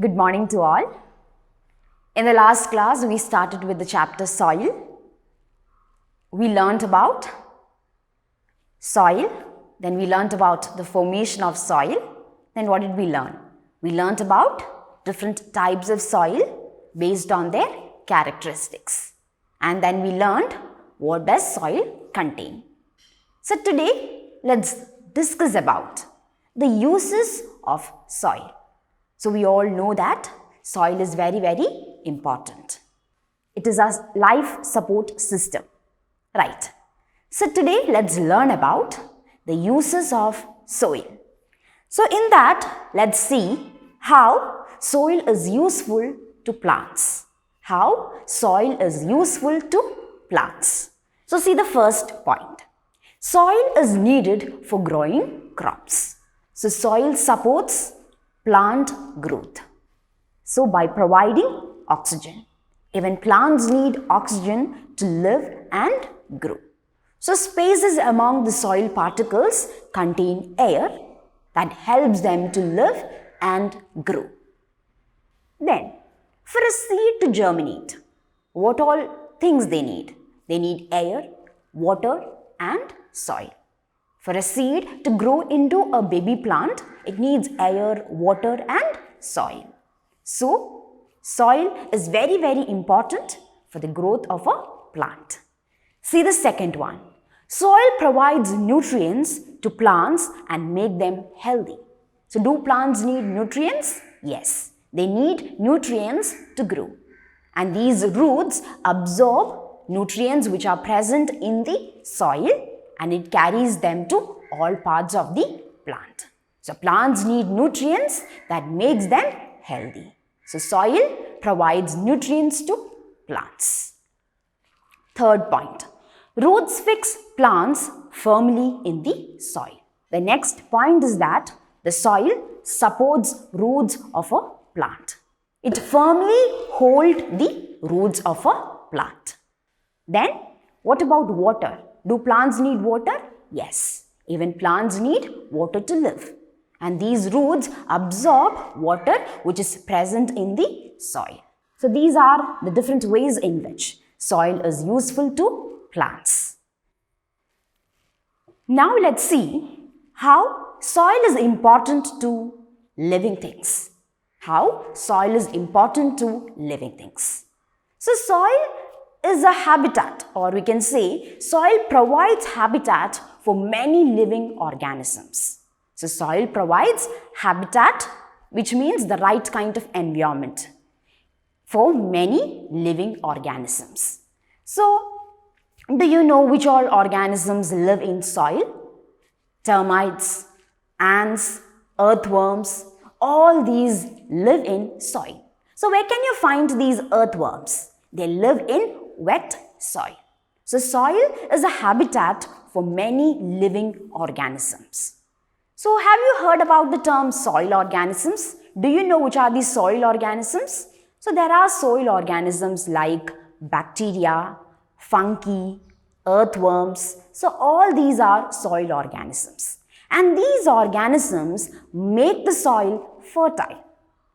Good morning to all. In the last class, we started with the chapter soil. We learnt about soil, then we learnt about the formation of soil. Then what did we learn? We learnt about different types of soil based on their characteristics. And then we learned what does soil contain. So today, let's discuss about the uses of soil. So we all know that soil is very, very important. It is a life support system, right? So today, let's learn about the uses of soil. So in that, let's see how soil is useful to plants. How soil is useful to plants. So see the first point. Soil is needed for growing crops. So soil supports plant growth. So by providing oxygen, even plants need oxygen to live and grow. So spaces among the soil particles contain air that helps them to live and grow. Then, for a seed to germinate, what all things they need? They need air, water and soil. For a seed to grow into a baby plant, it needs air, water and soil. So, soil is very, very important for the growth of a plant. See the second one. Soil provides nutrients to plants and make them healthy. So, do plants need nutrients? Yes, they need nutrients to grow. And these roots absorb nutrients which are present in the soil and it carries them to all parts of the plant. So plants need nutrients that makes them healthy. So soil provides nutrients to plants. Third point, roots fix plants firmly in the soil. The next point is that the soil supports roots of a plant. It firmly holds the roots of a plant. Then what about water? Do plants need water? Yes, even plants need water to live. And these roots absorb water which is present in the soil. So these are the different ways in which soil is useful to plants. Now let's see how soil is important to living things. How soil is important to living things. So soil is a habitat, or we can say soil provides habitat for many living organisms. So soil provides habitat, which means the right kind of environment for many living organisms. So do you know which all organisms live in soil? Termites, ants, earthworms, all these live in soil. So where can you find these earthworms? They live in wet soil. So soil is a habitat for many living organisms. So have you heard about the term soil organisms? Do you know which are these soil organisms? So there are soil organisms like bacteria, fungi, earthworms. So all these are soil organisms. And these organisms make the soil fertile.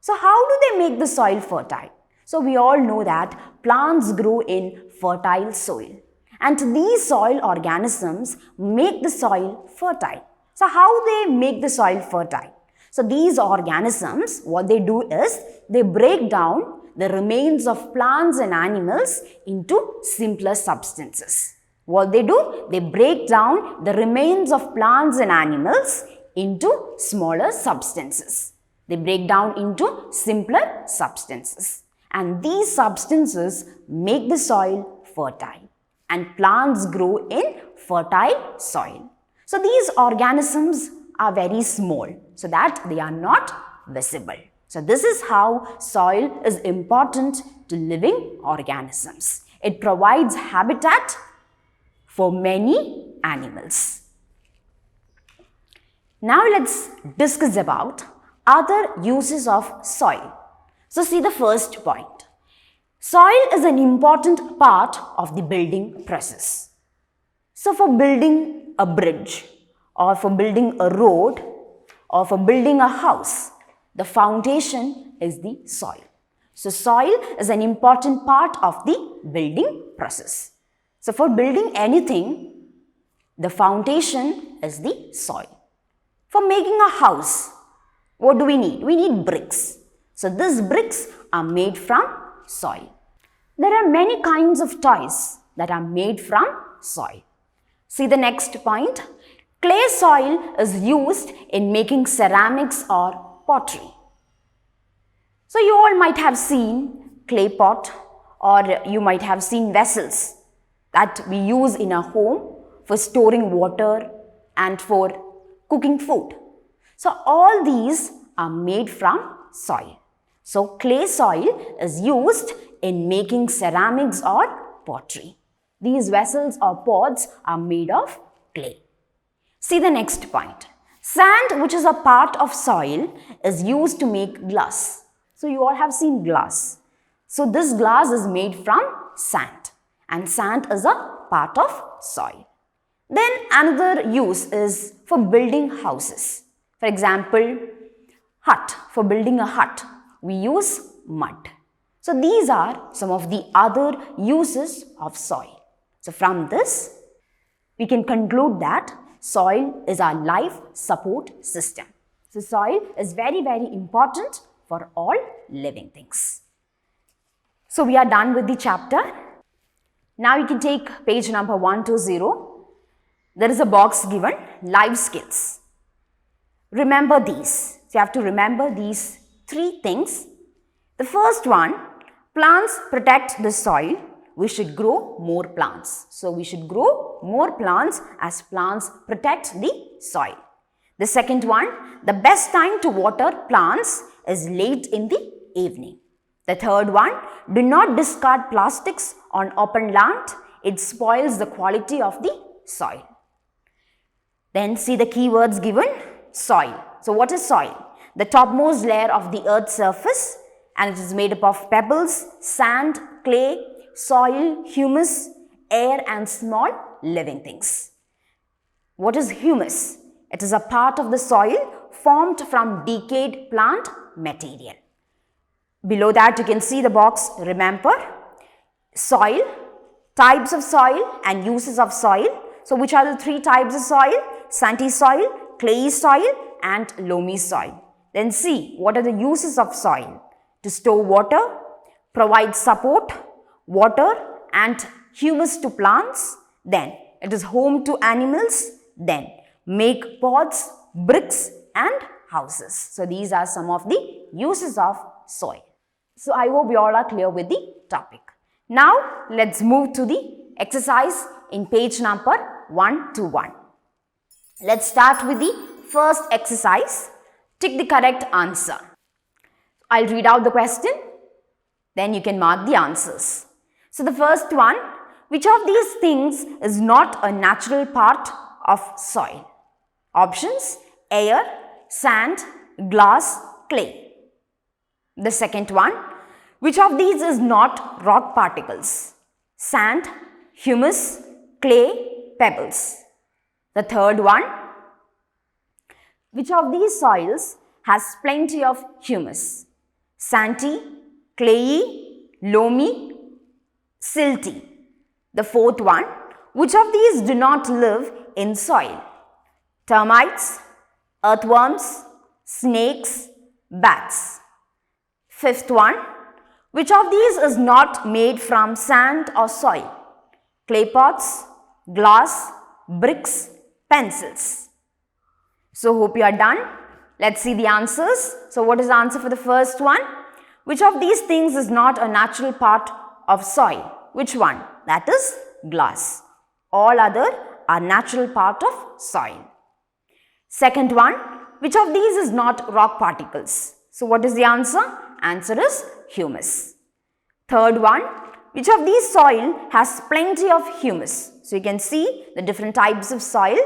So how do they make the soil fertile? So we all know that plants grow in fertile soil. And these soil organisms make the soil fertile. So how they make the soil fertile? So these organisms, what they do is, they break down the remains of plants and animals into simpler substances. What they do? They break down the remains of plants and animals into smaller substances. They break down into simpler substances. And these substances make the soil fertile. And plants grow in fertile soil. So these organisms are very small, so that they are not visible. So this is how soil is important to living organisms. It provides habitat for many animals. Now let's discuss about other uses of soil. So see the first point. Soil is an important part of the building process. So for building a bridge, or for building a road, or for building a house, The foundation is the soil. So soil is an important part of the building process. So for building anything, the foundation is the soil. For making a house, what do we need? We need bricks. So these bricks are made from soil. There are many kinds of toys that are made from soil. See the next point. Clay soil is used in making ceramics or pottery. So you all might have seen clay pot, or you might have seen vessels that we use in a home for storing water and for cooking food. So all these are made from soil. So clay soil is used in making ceramics or pottery. These vessels or pots are made of clay. See the next point. Sand, which is a part of soil, is used to make glass. So you all have seen glass. So this glass is made from sand, and sand is a part of soil. Then another use is for building houses. For example, hut. For building a hut, we use mud. So these are some of the other uses of soil. So from this, we can conclude that soil is our life support system. So soil is very, very important for all living things. So we are done with the chapter. Now you can take page number 120. There is a box given, life skills. Remember these. So you have to remember these three things. The first one, plants protect the soil. We should grow more plants. So we should grow more plants as plants protect the soil. The second one, the best time to water plants is late in the evening. The third one, do not discard plastics on open land. It spoils the quality of the soil. Then see the keywords given, soil. So what is soil? The topmost layer of the earth's surface, and it is made up of pebbles, sand, clay, soil, humus, air and small living things. What is humus? It is a part of the soil formed from decayed plant material. Below that you can see the box, remember, soil, types of soil and uses of soil. So which are the three types of soil? Sandy soil, clayey soil and loamy soil. Then see what are the uses of soil. To store water, provide support, water and humus to plants. Then it is home to animals. Then make pots, bricks and houses. So these are some of the uses of soil. So I hope you all are clear with the topic. Now let's move to the exercise in page number 121. Let's start with the first exercise. Tick the correct answer. I'll read out the question, then you can mark the answers. So the first one, which of these things is not a natural part of soil? Options, air, sand, glass, clay. The second one, which of these is not rock particles? Sand, humus, clay, pebbles. The third one, which of these soils has plenty of humus? Sandy, clayey, loamy, silty. The fourth one, which of these do not live in soil? Termites, earthworms, snakes, bats. Fifth one, which of these is not made from sand or soil? Clay pots, glass, bricks, pencils. So hope you are done. Let's see the answers. So what is the answer for the first one? Which of these things is not a natural part of soil? Which one? That is glass. All other are natural part of soil. Second one, which of these is not rock particles? So what is the answer? Answer is humus. Third one, which of these soil has plenty of humus? So you can see the different types of soil.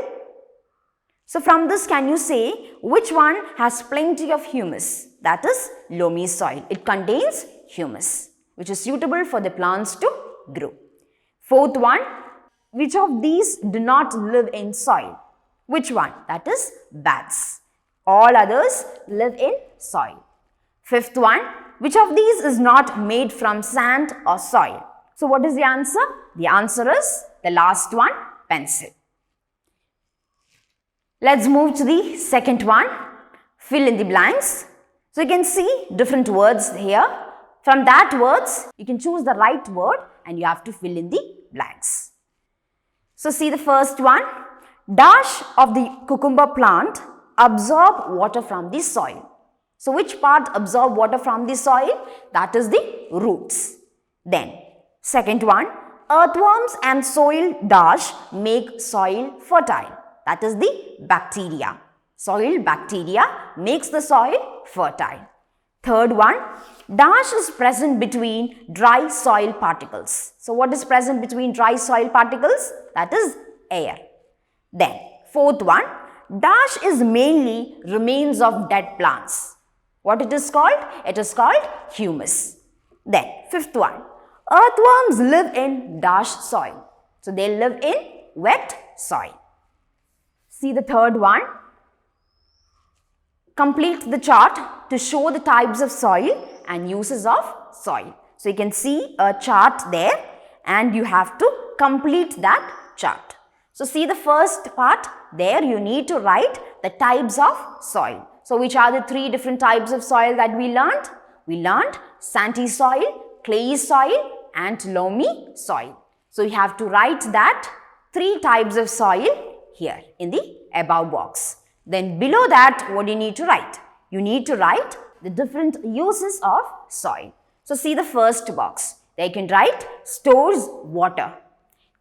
So from this, can you say which one has plenty of humus? That is loamy soil. It contains humus, which is suitable for the plants to grow. Fourth one, which of these do not live in soil? Which one? That is bats. All others live in soil. Fifth one, which of these is not made from sand or soil? So what is the answer? The answer is the last one, pencil. Let's move to the second one, fill in the blanks. So you can see different words here. From that words, you can choose the right word and you have to fill in the blanks. So see the first one, dash of the cucumber plant absorb water from the soil. So which part absorb water from the soil? That is the roots. Then second one, earthworms and soil dash make soil fertile. That is the bacteria. Soil bacteria makes the soil fertile. Third one, dash is present between dry soil particles. So what is present between dry soil particles? That is air. Then fourth one, dash is mainly remains of dead plants. What it is called? It is called humus. Then fifth one, earthworms live in dash soil. So they live in wet soil. See the third one. Complete the chart to show the types of soil and uses of soil. So you can see a chart there and you have to complete that chart. So see the first part there, you need to write the types of soil. So which are the three different types of soil that we learned? We learned sandy soil, clayey soil and loamy soil. So you have to write that three types of soil here in the above box. Then below that, what do you need to write? You need to write the different uses of soil. So see the first box. There you can write stores water.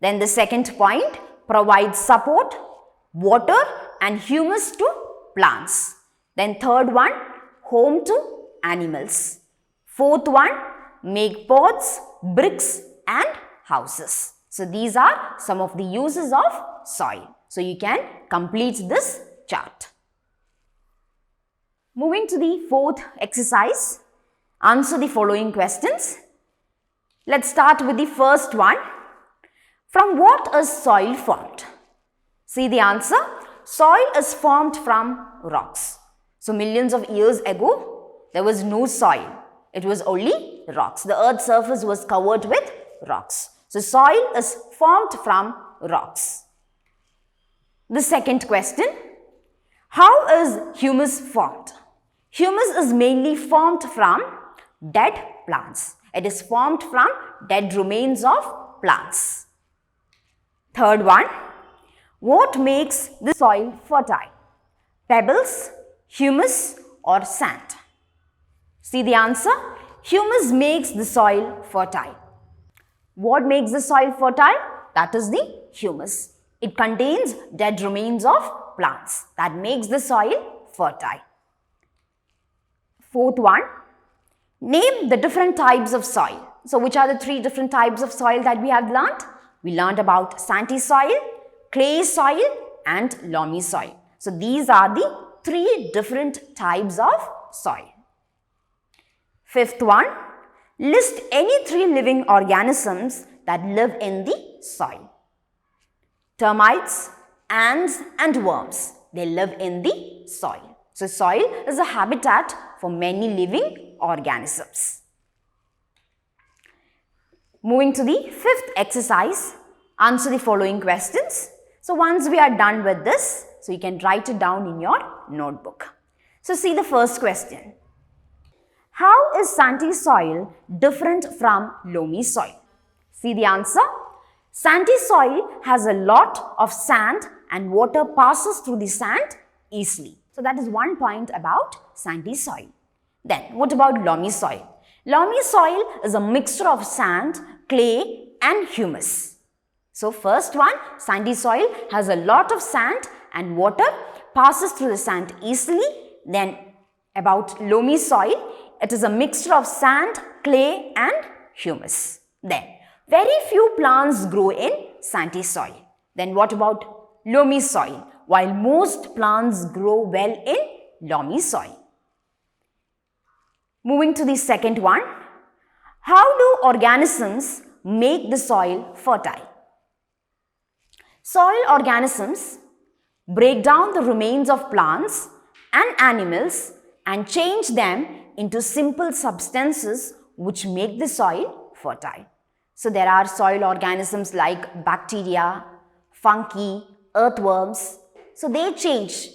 Then the second point, provides support, water and humus to plants. Then third one, home to animals. Fourth one, make pots, bricks and houses. So these are some of the uses of soil. So you can complete this chart. Moving to the fourth exercise, answer the following questions. Let's start with the first one. From what is soil formed? See the answer. Soil is formed from rocks. So millions of years ago, there was no soil. It was only rocks. The earth's surface was covered with rocks. So soil is formed from rocks. The second question, how is humus formed? Humus is mainly formed from dead plants. It is formed from dead remains of plants. Third one, what makes the soil fertile? Pebbles, humus or sand? See the answer. Humus makes the soil fertile. What makes the soil fertile? That is the humus. It contains dead remains of plants. That makes the soil fertile. Fourth one, name the different types of soil. So which are the three different types of soil that we have learnt? We learnt about sandy soil, clay soil and loamy soil. So these are the three different types of soil. Fifth one, list any three living organisms that live in the soil. Termites, ants and worms, they live in the soil. So soil is a habitat for many living organisms. Moving to the fifth exercise, answer the following questions. So once we are done with this, so you can write it down in your notebook. So see the first question. How is sandy soil different from loamy soil? See the answer. Sandy soil has a lot of sand and water passes through the sand easily. So that is one point about sandy soil. Then what about loamy soil? Loamy soil is a mixture of sand, clay and humus. So first one, sandy soil has a lot of sand and water passes through the sand easily. Then about loamy soil, it is a mixture of sand, clay and humus. Then very few plants grow in sandy soil. Then what about loamy soil? While most plants grow well in loamy soil. Moving to the second one, how do organisms make the soil fertile? Soil organisms break down the remains of plants and animals and change them into simple substances which make the soil fertile. So there are soil organisms like bacteria, fungi, earthworms. So they change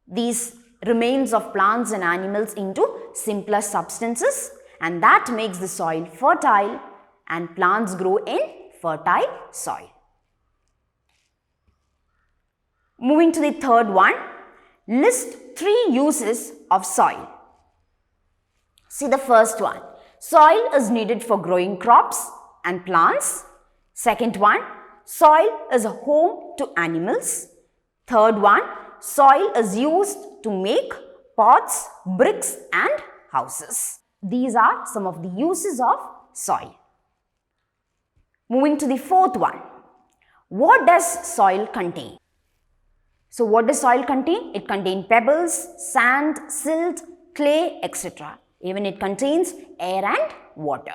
these remains of plants and animals into simpler substances, and that makes the soil fertile and plants grow in fertile soil. Moving to the third one, list 3 uses of soil. See the first one, soil is needed for growing crops and plants. Second one, soil is a home to animals. Third one, soil is used to make pots, bricks and houses. These are some of the uses of soil. Moving to the fourth one, what does soil contain? So what does soil contain? It contains pebbles, sand, silt, clay, etc. Even it contains air and water.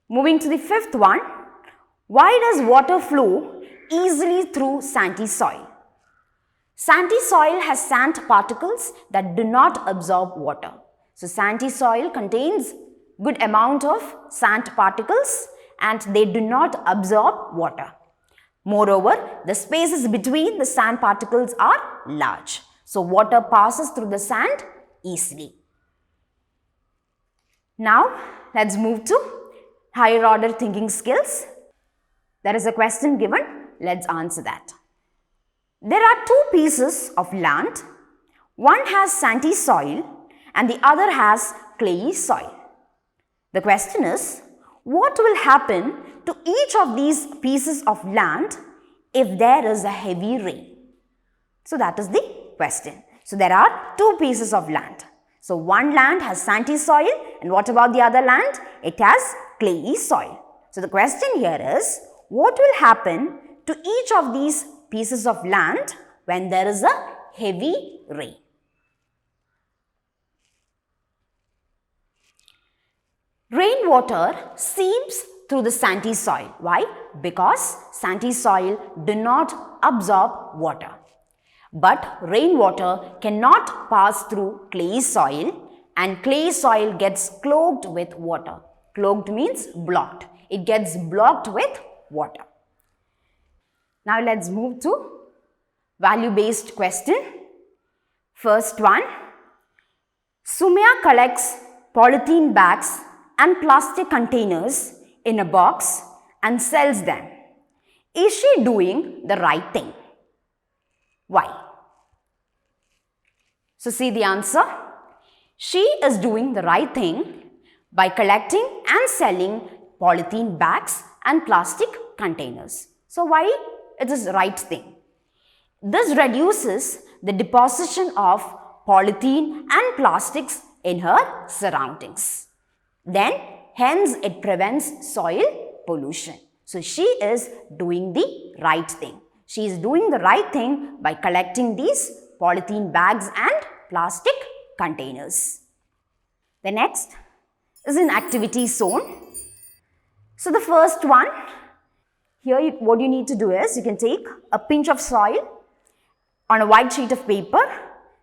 Moving to the fifth one, why does water flow easily through sandy soil? Sandy soil has sand particles that do not absorb water. So sandy soil contains good amount of sand particles and they do not absorb water. Moreover, the spaces between the sand particles are large. So water passes through the sand easily. Now, let's move to higher order thinking skills. There is a question given. Let's answer that. There are 2 pieces of land. One has sandy soil and the other has clayey soil. The question is, what will happen to each of these pieces of land if there is a heavy rain? So that is the question. So there are 2 pieces of land. So one land has sandy soil and what about the other land? It has clayey soil. So the question here is, what will happen to each of these pieces of land when there is a heavy rain? Rainwater seeps through the sandy soil. Why? Because sandy soil do not absorb water. But rainwater cannot pass through clayey soil and clayey soil gets clogged with water. Clogged means blocked. It gets blocked with water. Now let's move to value-based question. First one, Sumya collects polythene bags and plastic containers in a box and sells them. Is she doing the right thing? Why? So see the answer. She is doing the right thing by collecting and selling polythene bags and plastic containers. So why it is the right thing? This reduces the deposition of polythene and plastics in her surroundings. Then hence it prevents soil pollution. So she is doing the right thing. She is doing the right thing by collecting these polythene bags and plastic containers. The next is an activity zone. So the first one, here what you need to do is you can take a pinch of soil on a white sheet of paper,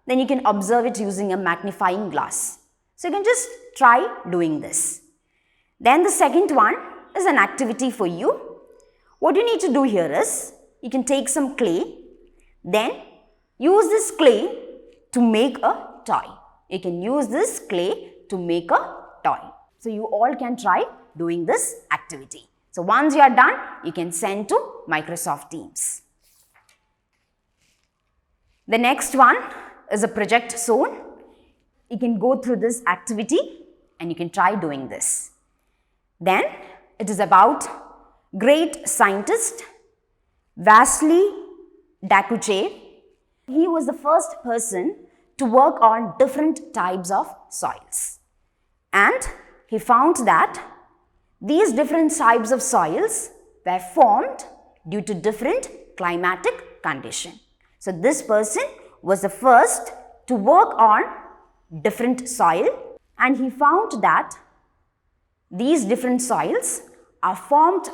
then you can observe it using a magnifying glass. So you can just try doing this. Then the second one is an activity for you. What you need to do here is you can take some clay, then use this clay to make a toy. You can use this clay to make a toy. So you all can try doing this activity. So once you are done, you can send to Microsoft Teams. The next one is a project zone. You can go through this activity and you can try doing this. Then it is about great scientist Vasily Dakuchev. He was the first person to work on different types of soils. And he found that these different types of soils were formed due to different climatic conditions. So this person was the first to work on different soil and he found that these different soils are formed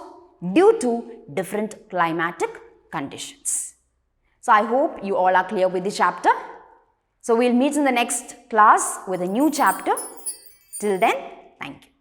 due to different climatic conditions. So I hope you all are clear with the chapter. So we'll meet in the next class with a new chapter. Till then, thank you.